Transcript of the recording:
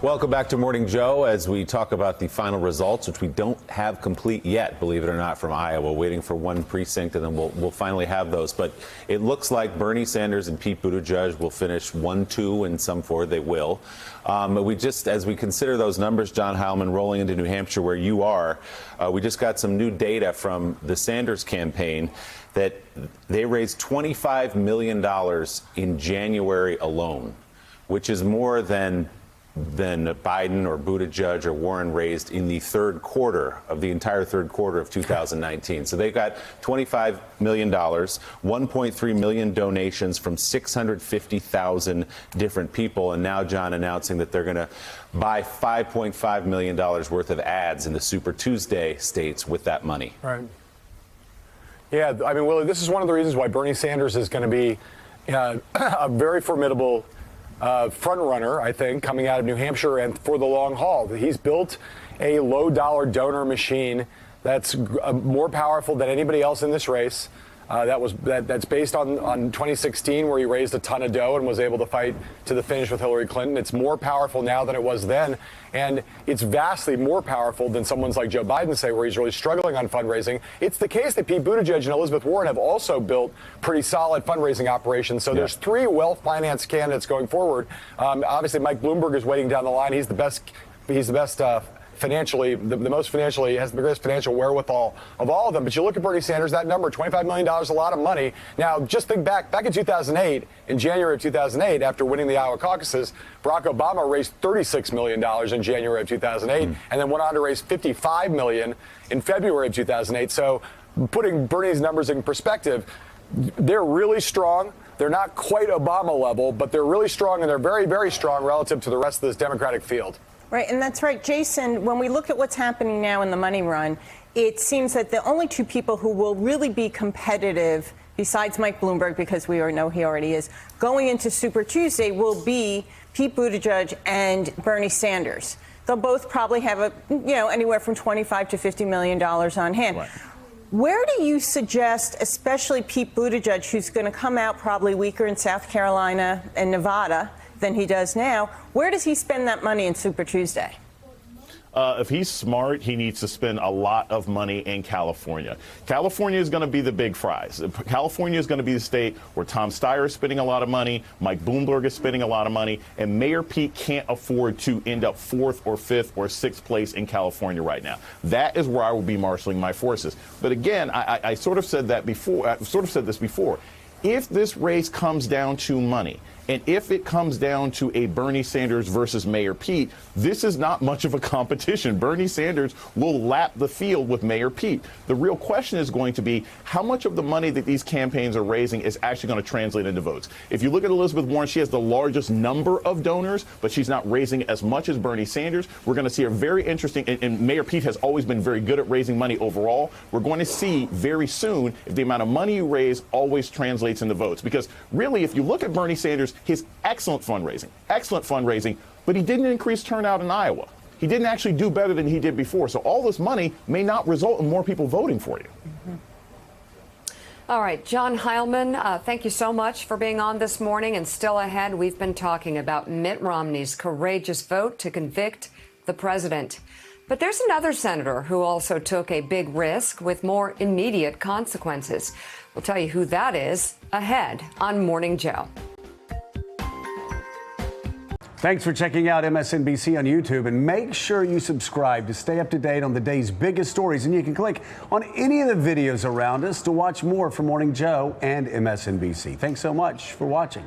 Welcome back to Morning Joe as we talk about the final results, which we don't have complete yet, believe it or not, from Iowa. Waiting for one precinct, and then we'll finally have those. But it looks like Bernie Sanders and Pete Buttigieg will finish 1-2, and some 4 they will. As we consider those numbers, John Heilman, rolling into New Hampshire where you are, we just got some new data from the Sanders campaign that they raised $25 million in January alone, which is more than Biden or Buttigieg or Warren raised in the entire third quarter of 2019. So they got $25 million, 1.3 million donations from 650,000 different people. And now John announcing that they're going to buy $5.5 million worth of ads in the Super Tuesday states with that money. Right. Yeah, I mean, Willie, this is one of the reasons why Bernie Sanders is going to be a very formidable front runner, I think, coming out of New Hampshire and for the long haul. He's built a low-dollar donor machine that's more powerful than anybody else in this race. That's based on 2016, where he raised a ton of dough and was able to fight to the finish with Hillary Clinton. It's more powerful now than it was then, and it's vastly more powerful than someone's like Joe Biden, say, where he's really struggling on fundraising. It's the case that Pete Buttigieg and Elizabeth Warren have also built pretty solid fundraising operations. So there's 3 well-financed candidates going forward. Obviously, Mike Bloomberg is waiting down the line. He's the best financially, the most financially, has the greatest financial wherewithal of all of them. But you look at Bernie Sanders, that number, $25 million, a lot of money. Now, just think back in 2008, in January of 2008, after winning the Iowa caucuses, Barack Obama raised $36 million in January of 2008, and then went on to raise $55 million in February of 2008. So putting Bernie's numbers in perspective, they're really strong. They're not quite Obama level, but they're really strong, and they're very, very strong relative to the rest of this Democratic field. Right, and that's right. Jason, when we look at what's happening now in the money run, it seems that the only 2 people who will really be competitive, besides Mike Bloomberg, because we already know he already is, going into Super Tuesday will be Pete Buttigieg and Bernie Sanders. They'll both probably have anywhere from $25 to $50 million on hand. Right. Where do you suggest, especially Pete Buttigieg, who's going to come out probably weaker in South Carolina and Nevada than he does now, where does he spend that money in Super Tuesday? If he's smart, he needs to spend a lot of money in California. California is going to be the big prize. California is going to be the state where Tom Steyer is spending a lot of money, Mike Bloomberg is spending a lot of money, and Mayor Pete can't afford to end up 4th or 5th or 6th place in California right now. That is where I will be marshaling my forces. But again, I sort of said that before. I've sort of said this before. If this race comes down to money, and if it comes down to a Bernie Sanders versus Mayor Pete, this is not much of a competition. Bernie Sanders will lap the field with Mayor Pete. The real question is going to be how much of the money that these campaigns are raising is actually going to translate into votes. If you look at Elizabeth Warren, she has the largest number of donors, but she's not raising as much as Bernie Sanders. We're going to see a very interesting, and Mayor Pete has always been very good at raising money overall. We're going to see very soon if the amount of money you raise always translates into votes. Because really, if you look at Bernie Sanders, his excellent fundraising, but he didn't increase turnout in Iowa. He didn't actually do better than he did before. So all this money may not result in more people voting for you. Mm-hmm. All right, John Heilman, thank you so much for being on this morning. And still ahead, we've been talking about Mitt Romney's courageous vote to convict the president. But there's another senator who also took a big risk with more immediate consequences. We'll tell you who that is ahead on Morning Joe. Thanks for checking out MSNBC on YouTube, and make sure you subscribe to stay up to date on the day's biggest stories. And you can click on any of the videos around us to watch more from Morning Joe and MSNBC. Thanks so much for watching.